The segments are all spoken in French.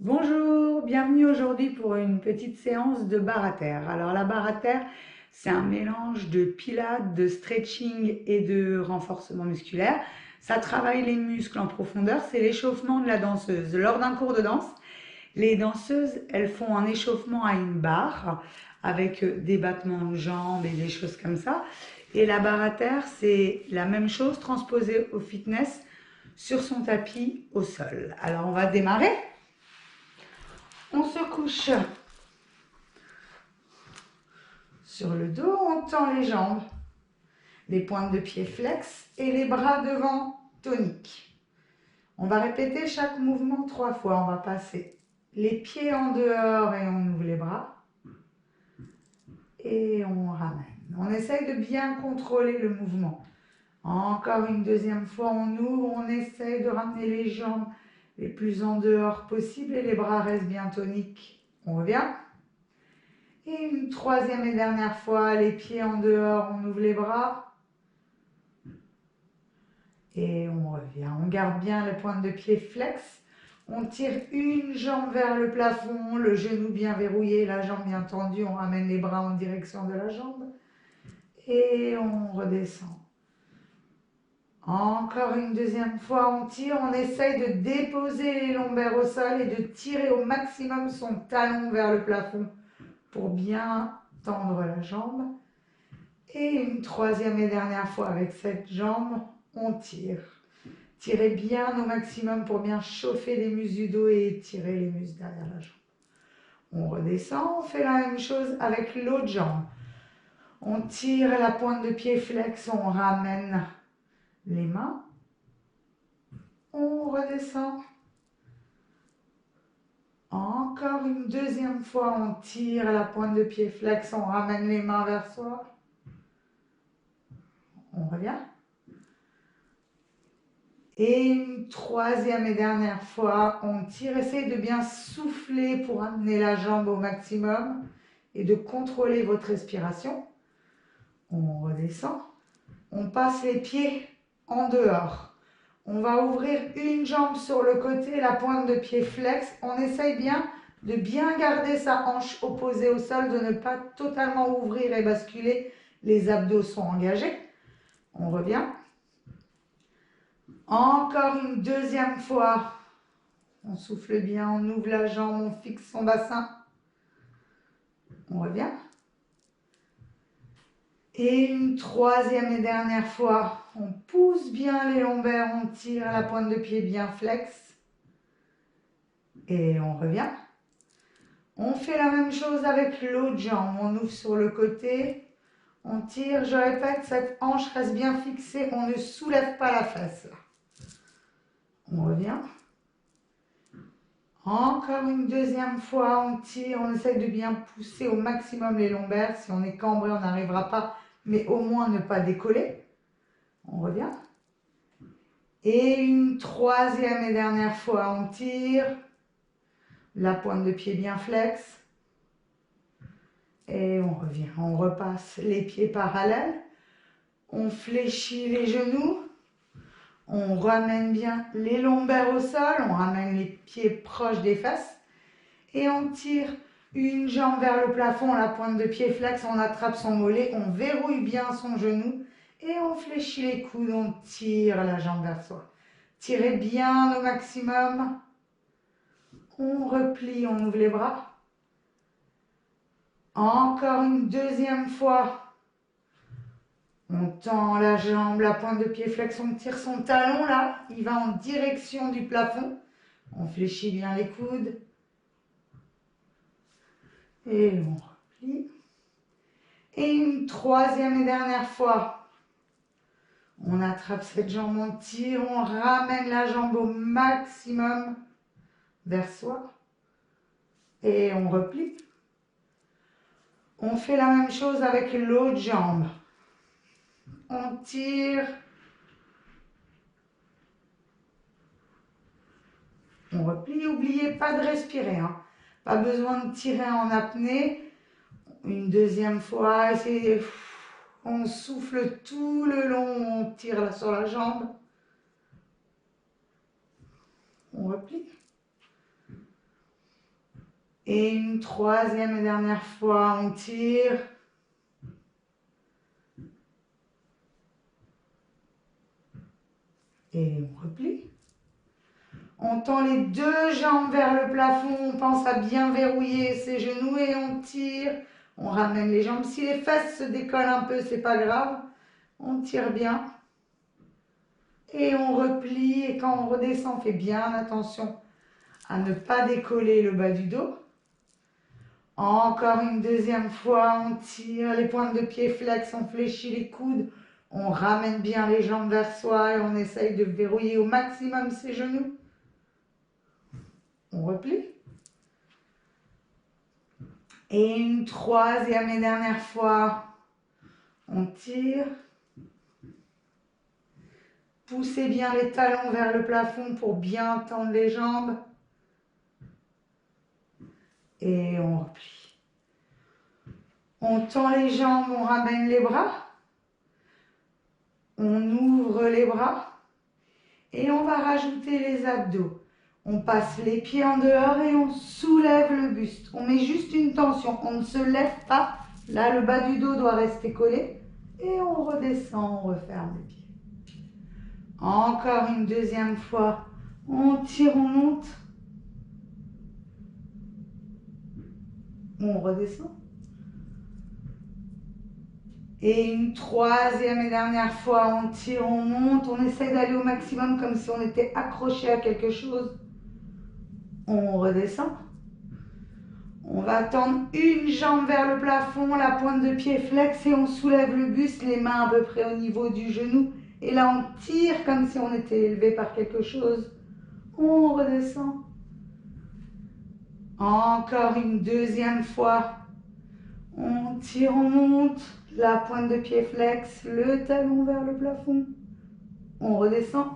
Bonjour, bienvenue aujourd'hui pour une petite séance de barre à terre. Alors la barre à terre, c'est un mélange de pilates, de stretching et de renforcement musculaire. Ça travaille les muscles en profondeur, c'est l'échauffement de la danseuse. Lors d'un cours de danse, les danseuses, elles font un échauffement à une barre avec des battements de jambes et des choses comme ça. Et la barre à terre, c'est la même chose transposée au fitness sur son tapis au sol. Alors on va démarrer. On se couche sur le dos, on tend les jambes, les pointes de pied flex et les bras devant toniques. On va répéter chaque mouvement 3 fois. On va passer les pieds en dehors et on ouvre les bras. Et on ramène. On essaye de bien contrôler le mouvement. Encore une deuxième fois, on ouvre, on essaye de ramener les jambes les plus en dehors possible et les bras restent bien toniques. On revient. Et une troisième et dernière fois, les pieds en dehors, on ouvre les bras. Et on revient. On garde bien les pointes de pied flex. On tire une jambe vers le plafond, le genou bien verrouillé, la jambe bien tendue. On ramène les bras en direction de la jambe. Et on redescend. Encore une deuxième fois, on tire. On essaye de déposer les lombaires au sol et de tirer au maximum son talon vers le plafond pour bien tendre la jambe. Et une troisième et dernière fois avec cette jambe, on tire. Tirez bien au maximum pour bien chauffer les muscles du dos et étirer les muscles derrière la jambe. On redescend, on fait la même chose avec l'autre jambe. On tire la pointe de pied flex, on ramène les mains. On redescend. Encore une deuxième fois, on tire la pointe de pied flex, on ramène les mains vers soi. On revient. Et une troisième et dernière fois, on tire, essaye de bien souffler pour amener la jambe au maximum et de contrôler votre respiration. On redescend. On passe les pieds en dehors. On va ouvrir une jambe sur le côté, la pointe de pied flex. On essaye bien de bien garder sa hanche opposée au sol, de ne pas totalement ouvrir et basculer. Les abdos sont engagés. On revient. Encore une deuxième fois. On souffle bien, on ouvre la jambe, on fixe son bassin. On revient. Et une troisième et dernière fois. On pousse bien les lombaires, on tire la pointe de pied bien flex. Et on revient. On fait la même chose avec l'autre jambe. On ouvre sur le côté. On tire, je répète, cette hanche reste bien fixée. On ne soulève pas la fesse. On revient. Encore une deuxième fois, on tire, on essaie de bien pousser au maximum les lombaires. Si on est cambré, on n'arrivera pas, mais au moins ne pas décoller. On revient. Et une troisième et dernière fois, on tire. La pointe de pied bien flex. Et on revient, on repasse les pieds parallèles. On fléchit les genoux. On ramène bien les lombaires au sol. On ramène les pieds proches des fesses. Et on tire une jambe vers le plafond, la pointe de pied flex. On attrape son mollet. On verrouille bien son genou. Et on fléchit les coudes. On tire la jambe vers soi. Tirez bien au maximum. On replie, on ouvre les bras. Encore une deuxième fois. On tend la jambe, la pointe de pied flex, on tire son talon là. Il va en direction du plafond. On fléchit bien les coudes. Et on replie. Et une troisième et dernière fois. On attrape cette jambe, on tire, on ramène la jambe au maximum vers soi. Et on replie. On fait la même chose avec l'autre jambe. On tire. On replie. N'oubliez pas de respirer. Pas besoin de tirer en apnée. Une deuxième fois. Essayez. On souffle tout le long. On tire là sur la jambe. On replie. Et une troisième et dernière fois, on tire. Et on replie. On tend les deux jambes vers le plafond, on pense à bien verrouiller ses genoux et on tire. On ramène les jambes. Si les fesses se décollent un peu, c'est pas grave. On tire bien. Et on replie. Et quand on redescend, on fait bien attention à ne pas décoller le bas du dos. Encore une deuxième fois, on tire les pointes de pied flex, on fléchit les coudes. On ramène bien les jambes vers soi et on essaye de verrouiller au maximum ses genoux. On replie. Et une troisième et dernière fois, on tire. Poussez bien les talons vers le plafond pour bien tendre les jambes. Et on replie. On tend les jambes, on ramène les bras. On ouvre les bras. Et on va rajouter les abdos. On passe les pieds en dehors et on soulève le buste. On met juste une tension, on ne se lève pas. Là, le bas du dos doit rester collé. Et on redescend, on referme les pieds. Encore une deuxième fois. On tire, on monte. On redescend. Et une troisième et dernière fois, on tire, on monte. On essaie d'aller au maximum comme si on était accroché à quelque chose. On redescend. On va tendre une jambe vers le plafond, la pointe de pied flex et on soulève le buste, les mains à peu près au niveau du genou. Et là, on tire comme si on était élevé par quelque chose. On redescend. Encore une deuxième fois. On tire, on monte, la pointe de pied flex, le talon vers le plafond. On redescend.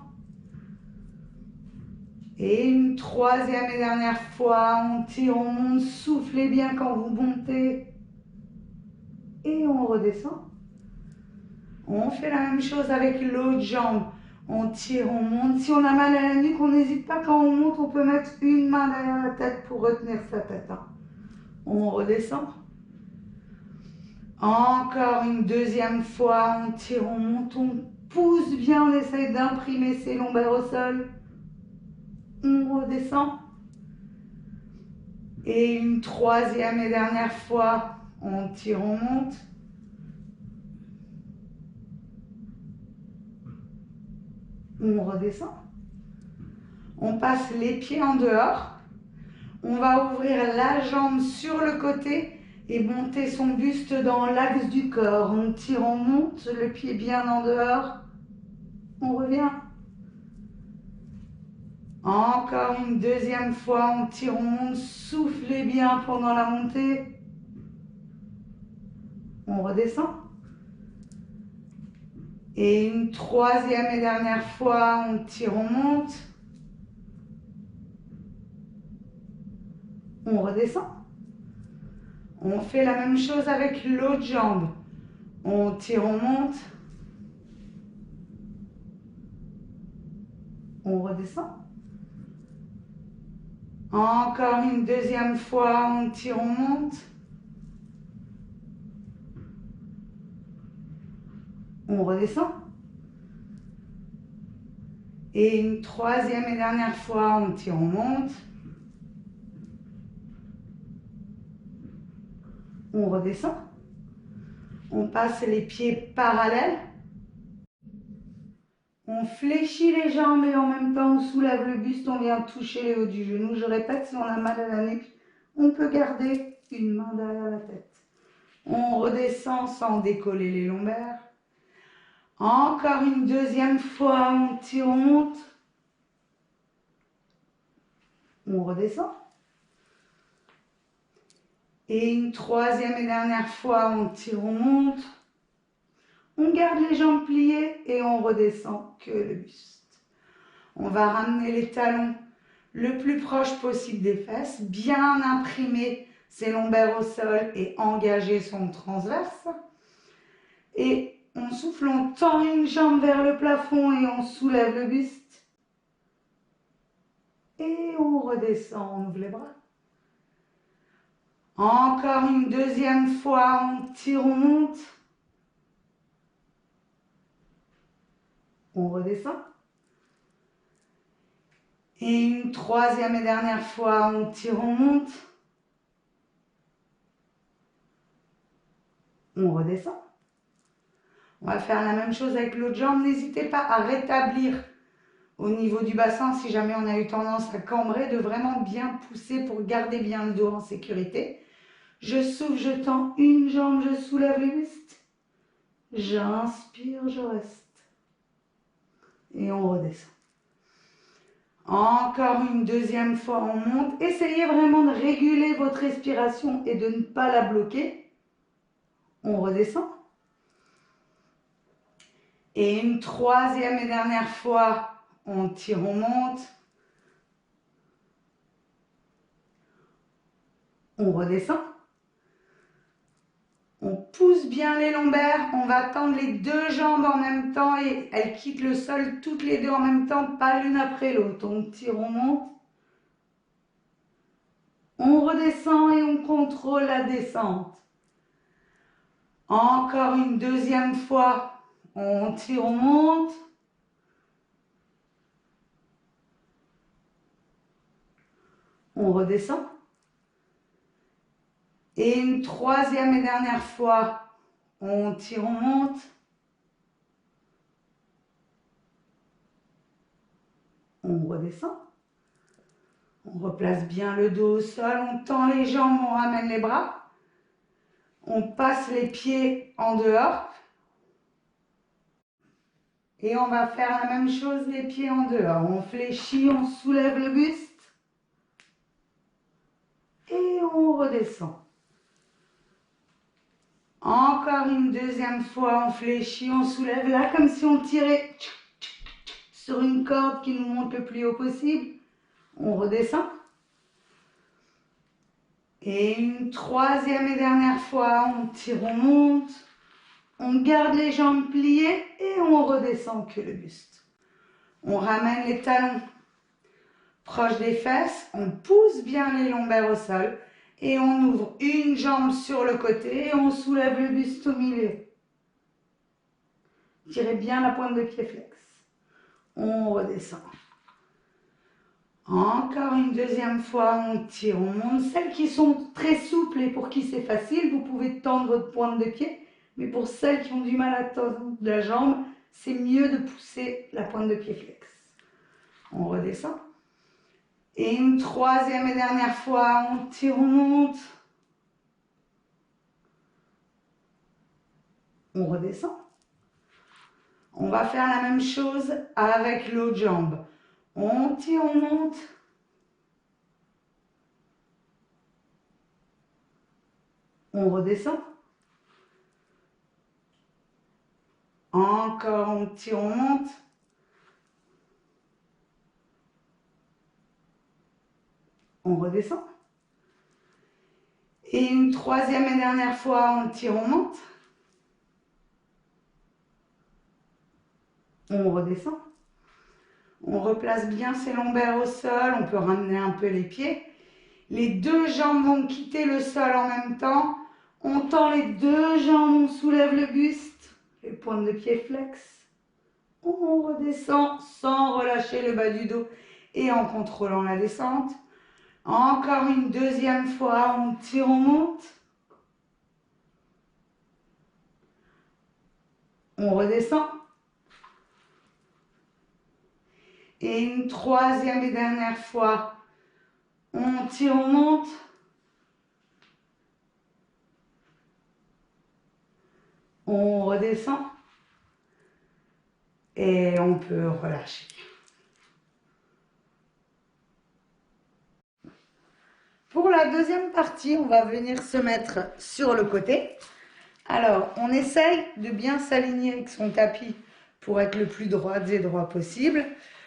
Et une troisième et dernière fois, on tire, on monte, soufflez bien quand vous montez. Et on redescend. On fait la même chose avec l'autre jambe. On tire, on monte. Si on a mal à la nuque, on n'hésite pas quand on monte, on peut mettre une main derrière la tête pour retenir sa tête. On redescend. Encore une deuxième fois, on tire, on monte, on pousse bien, on essaye d'imprimer ses lombaires au sol. On redescend. Et une troisième et dernière fois, on tire, on monte. On redescend. On passe les pieds en dehors. On va ouvrir la jambe sur le côté et monter son buste dans l'axe du corps. On tire, on monte, le pied bien en dehors. On revient. Encore une deuxième fois, on tire, on monte, soufflez bien pendant la montée. On redescend. Et une troisième et dernière fois, on tire, on monte. On redescend. On fait la même chose avec l'autre jambe. On tire, on monte. On redescend. Encore une deuxième fois, on tire, on monte. On redescend. Et une troisième et dernière fois, on tire, on monte. On redescend. On passe les pieds parallèles. On fléchit les jambes et en même temps on soulève le buste, on vient toucher le haut du genou. Je répète, si on a mal à la nuque, on peut garder une main derrière la tête. On redescend sans décoller les lombaires. Encore une deuxième fois, on tire, on monte. On redescend. Et une troisième et dernière fois, on tire, on monte. On garde les jambes pliées et on redescend que le buste. On va ramener les talons le plus proche possible des fesses, bien imprimer ses lombaires au sol et engager son transverse. Et on souffle, on tend une jambe vers le plafond et on soulève le buste. Et on redescend, on ouvre les bras. Encore une deuxième fois, on tire, on monte. On redescend. Et une troisième et dernière fois, on tire, on monte. On redescend. On va faire la même chose avec l'autre jambe. N'hésitez pas à rétablir au niveau du bassin, si jamais on a eu tendance à cambrer, de vraiment bien pousser pour garder bien le dos en sécurité. Je souffle, je tends une jambe, je soulève le buste. J'inspire, je reste. Et on redescend. Encore une deuxième fois, on monte. Essayez vraiment de réguler votre respiration et de ne pas la bloquer. On redescend. Et une troisième et dernière fois, on tire, on monte. On redescend. On pousse bien les lombaires. On va tendre les deux jambes en même temps et elles quittent le sol toutes les deux en même temps, pas l'une après l'autre. On tire, on monte. On redescend et on contrôle la descente. Encore une deuxième fois. On tire, on monte. On redescend. Et une troisième et dernière fois. On tire, on monte. On redescend. On replace bien le dos au sol. On tend les jambes, on ramène les bras. On passe les pieds en dehors. Et on va faire la même chose, les pieds en dehors. On fléchit, on soulève le buste. Et on redescend. Encore une deuxième fois, on fléchit, on soulève. Là, comme si on tirait sur une corde qui nous monte le plus haut possible. On redescend. Et une troisième et dernière fois, on tire, on monte. On garde les jambes pliées et on redescend que le buste. On ramène les talons proches des fesses. On pousse bien les lombaires au sol. Et on ouvre une jambe sur le côté et on soulève le buste au milieu. Tirez bien la pointe de pied flex. On redescend. Encore une deuxième fois, on tire, on monte. Celles qui sont très souples et pour qui c'est facile, vous pouvez tendre votre pointe de pied. Mais pour celles qui ont du mal à tendre la jambe, c'est mieux de pousser la pointe de pied flex. On redescend. Et une troisième et dernière fois, on tire, on monte. On redescend. On va faire la même chose avec l'autre jambe. On tire, on monte. On redescend. Encore, on tire, on monte. On redescend. Et une troisième et dernière fois, on tire, on monte. On redescend. On replace bien ses lombaires au sol. On peut ramener un peu les pieds. Les deux jambes vont quitter le sol en même temps. On tend les deux jambes, on soulève le buste. Les pointes de pied flex. On redescend sans relâcher le bas du dos et en contrôlant la descente. Encore une deuxième fois, on tire, on monte. On redescend. Et une troisième et dernière fois, on tire, on monte. On redescend. Et on peut relâcher. Pour la deuxième partie, on va venir se mettre sur le côté. Alors, on essaye de bien s'aligner avec son tapis pour être le plus droit et droit possible.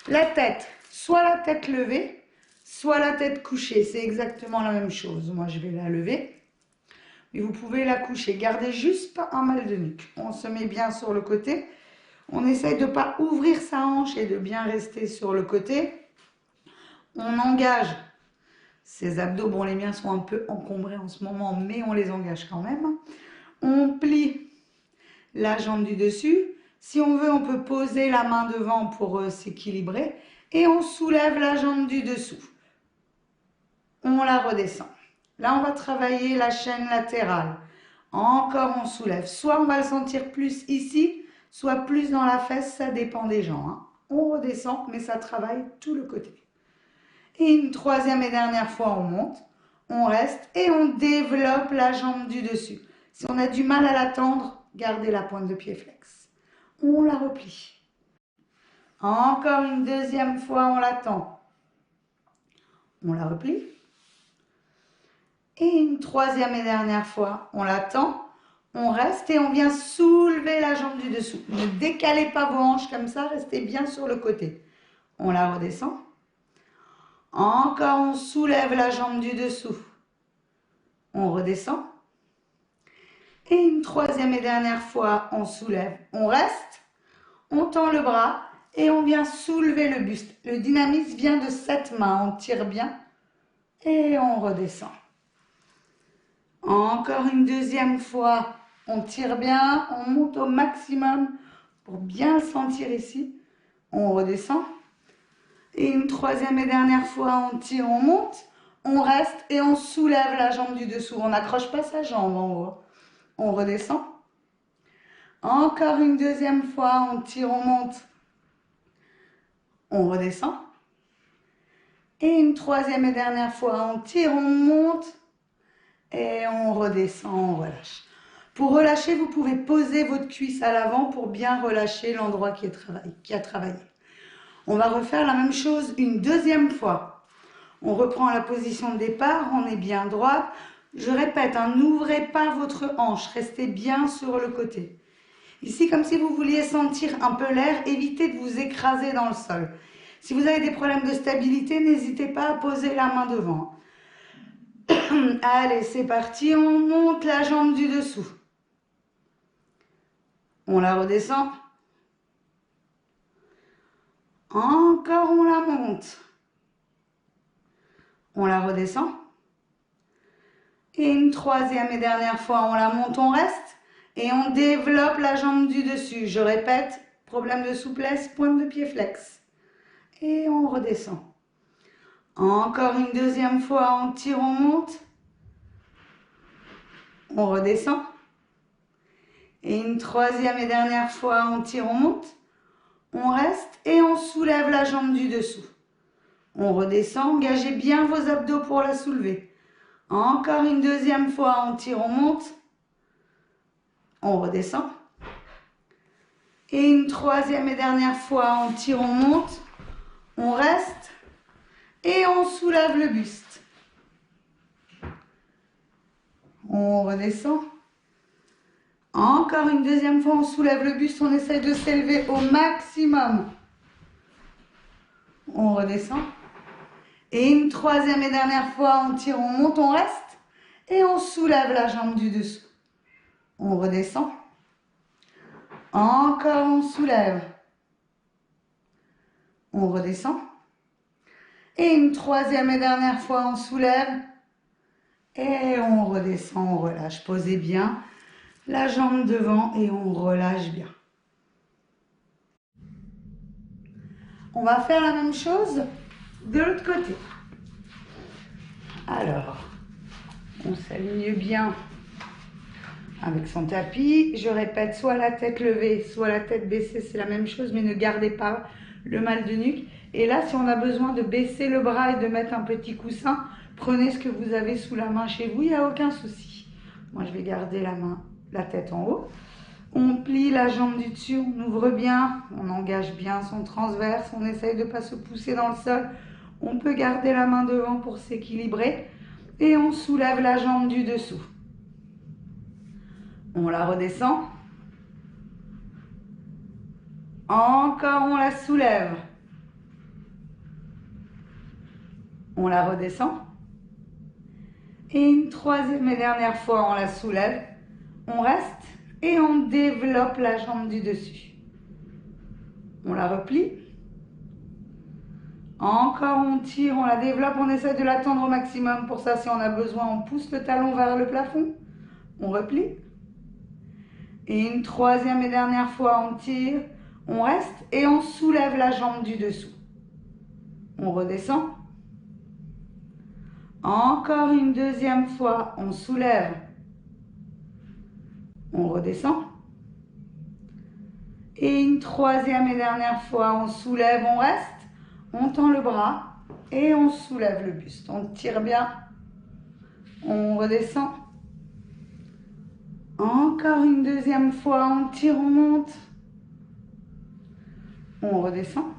La tête, soit la tête levée, soit la tête couchée. C'est exactement la même chose. Moi, je vais la lever. Mais vous pouvez la coucher. Gardez juste pas un mal de nuque. On se met bien sur le côté. On essaye de ne pas ouvrir sa hanche et de bien rester sur le côté. On engage Ces abdos, bon, les miens sont un peu encombrés en ce moment, mais on les engage quand même. On plie la jambe du dessus. Si on veut, on peut poser la main devant pour s'équilibrer. Et on soulève la jambe du dessous. On la redescend. Là, on va travailler la chaîne latérale. Encore, on soulève. Soit on va le sentir plus ici, soit plus dans la fesse, ça dépend des gens, hein. On redescend, mais ça travaille tout le côté. Et une troisième et dernière fois, on monte, on reste et on développe la jambe du dessus. Si on a du mal à la tendre, gardez la pointe de pied flex. On la replie. Encore une deuxième fois, on la tend. On la replie. Et une troisième et dernière fois, on la tend. On reste et on vient soulever la jambe du dessous. Ne décalez pas vos hanches comme ça, restez bien sur le côté. On la redescend. Encore, on soulève la jambe du dessous. On redescend. Et une troisième et dernière fois, on soulève. On reste. On tend le bras et on vient soulever le buste. Le dynamisme vient de cette main. On tire bien et on redescend. Encore une deuxième fois, on tire bien, on monte au maximum pour bien le sentir ici. On redescend. Et une troisième et dernière fois, on tire, on monte, on reste et on soulève la jambe du dessous. On n'accroche pas sa jambe en haut. On redescend. Encore une deuxième fois, on tire, on monte, on redescend. Et une troisième et dernière fois, on tire, on monte et on redescend, on relâche. Pour relâcher, vous pouvez poser votre cuisse à l'avant pour bien relâcher l'endroit qui a travaillé. On va refaire la même chose une deuxième fois. On reprend la position de départ, on est bien droite. Je répète, n'ouvrez pas votre hanche, restez bien sur le côté. Ici, comme si vous vouliez sentir un peu l'air, évitez de vous écraser dans le sol. Si vous avez des problèmes de stabilité, n'hésitez pas à poser la main devant. Allez, c'est parti, on monte la jambe du dessous. On la redescend. Encore, on la monte. On la redescend. Et une troisième et dernière fois, on la monte, on reste. Et on développe la jambe du dessus. Je répète, problème de souplesse, pointe de pied flex. Et on redescend. Encore une deuxième fois, on tire, on monte. On redescend. Et une troisième et dernière fois, on tire, on monte. On reste et on soulève la jambe du dessous. On redescend, engagez bien vos abdos pour la soulever. Encore une deuxième fois, on tire, on monte. On redescend. Et une troisième et dernière fois, on tire, on monte. On reste et on soulève le buste. On redescend. Encore une deuxième fois, on soulève le buste, on essaye de s'élever au maximum. On redescend. Et une troisième et dernière fois, on tire, on monte, on reste. Et on soulève la jambe du dessous. On redescend. Encore, on soulève. On redescend. Et une troisième et dernière fois, on soulève. Et on redescend, on relâche. Posez bien la jambe devant et on relâche bien. On va faire la même chose de l'autre côté. Alors, on s'aligne bien avec son tapis. Je répète, soit la tête levée, soit la tête baissée, c'est la même chose, mais ne gardez pas le mal de nuque. Et là, si on a besoin de baisser le bras et de mettre un petit coussin, prenez ce que vous avez sous la main chez vous, il n'y a aucun souci. Moi, je vais garder la tête en haut. On plie la jambe du dessus, on ouvre bien, on engage bien son transverse, on essaye de ne pas se pousser dans le sol. On peut garder la main devant pour s'équilibrer et on soulève la jambe du dessous. On la redescend. Encore, on la soulève. On la redescend. Et une troisième et dernière fois, on la soulève. On reste et on développe la jambe du dessus. On la replie. Encore, on tire, on la développe, on essaie de la tendre au maximum. Pour ça, si on a besoin, on pousse le talon vers le plafond. On replie. Et une troisième et dernière fois, on tire, on reste et on soulève la jambe du dessous. On redescend. Encore une deuxième fois, on soulève. On redescend. Et une troisième et dernière fois, on soulève, on reste. On tend le bras et on soulève le buste. On tire bien. On redescend. Encore une deuxième fois, on tire, on monte. On redescend.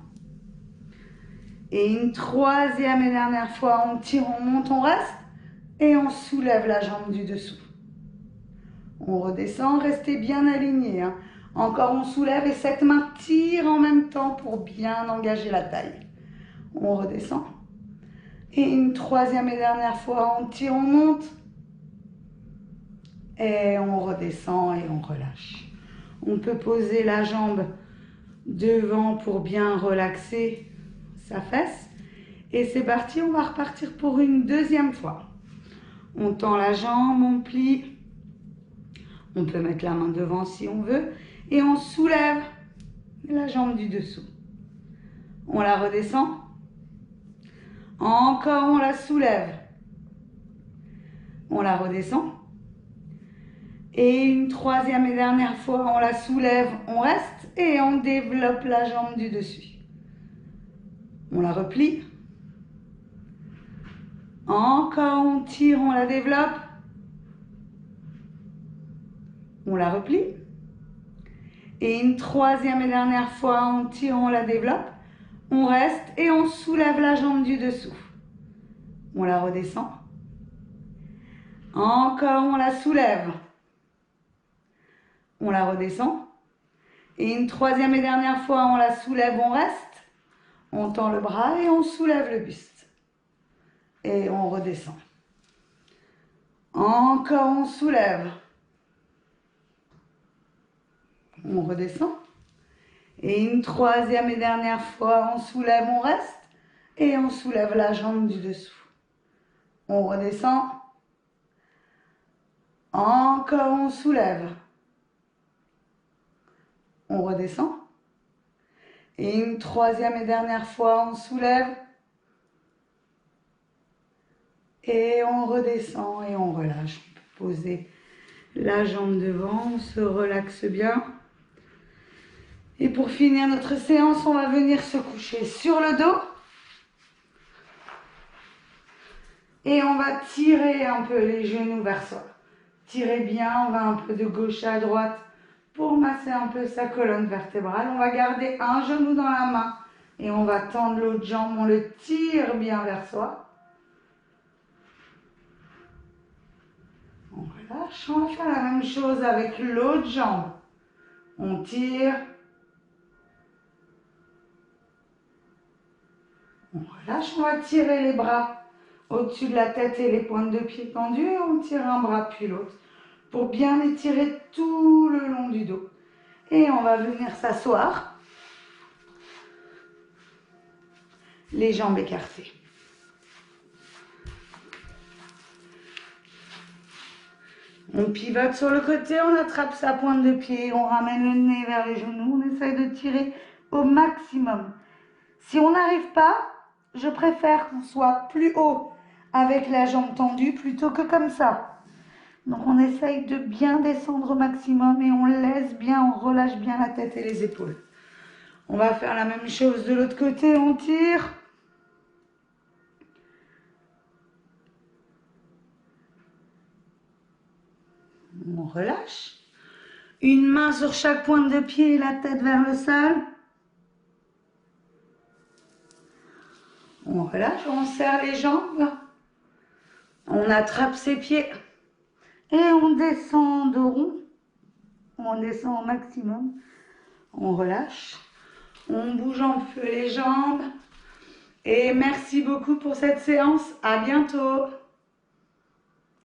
Et une troisième et dernière fois, on tire, on monte, on reste. Et on soulève la jambe du dessous. On redescend, restez bien alignés. Hein. Encore, on soulève et cette main tire en même temps pour bien engager la taille. On redescend. Et une troisième et dernière fois, on tire, on monte. Et on redescend et on relâche. On peut poser la jambe devant pour bien relaxer sa fesse. Et c'est parti, on va repartir pour une deuxième fois. On tend la jambe, on plie. On peut mettre la main devant si on veut. Et on soulève la jambe du dessous. On la redescend. Encore, on la soulève. On la redescend. Et une troisième et dernière fois, on la soulève, on reste et on développe la jambe du dessus. On la replie. Encore, on tire, on la développe. On la replie. Et une troisième et dernière fois, on tire, on la développe. On reste et on soulève la jambe du dessous. On la redescend. Encore, on la soulève. On la redescend. Et une troisième et dernière fois, on la soulève, on reste. On tend le bras et on soulève le buste. Et on redescend. Encore, on soulève. On redescend. Et une troisième et dernière fois, on soulève, on reste. Et on soulève la jambe du dessous. On redescend. Encore, on soulève. On redescend. Et une troisième et dernière fois, on soulève. Et on redescend et on relâche. On peut poser la jambe devant, on se relaxe bien. Et pour finir notre séance, on va venir se coucher sur le dos. Et on va tirer un peu les genoux vers soi. Tirez bien, on va un peu de gauche à droite pour masser un peu sa colonne vertébrale. On va garder un genou dans la main et on va tendre l'autre jambe. On le tire bien vers soi. On relâche. On va faire la même chose avec l'autre jambe. On tire. On relâche. On va tirer les bras au-dessus de la tête et les pointes de pied tendues. Et on tire un bras puis l'autre pour bien étirer tout le long du dos. Et on va venir s'asseoir. Les jambes écartées. On pivote sur le côté, on attrape sa pointe de pied, on ramène le nez vers les genoux, on essaye de tirer au maximum. Si on n'arrive pas, je préfère qu'on soit plus haut avec la jambe tendue plutôt que comme ça. Donc on essaye de bien descendre au maximum et on laisse bien, on relâche bien la tête et les épaules. On va faire la même chose de l'autre côté, on tire. On relâche. Une main sur chaque pointe de pied et la tête vers le sol. On relâche, on serre les jambes. On attrape ses pieds. Et on descend de rond. On descend au maximum. On relâche. On bouge un peu les jambes. Et merci beaucoup pour cette séance. À bientôt.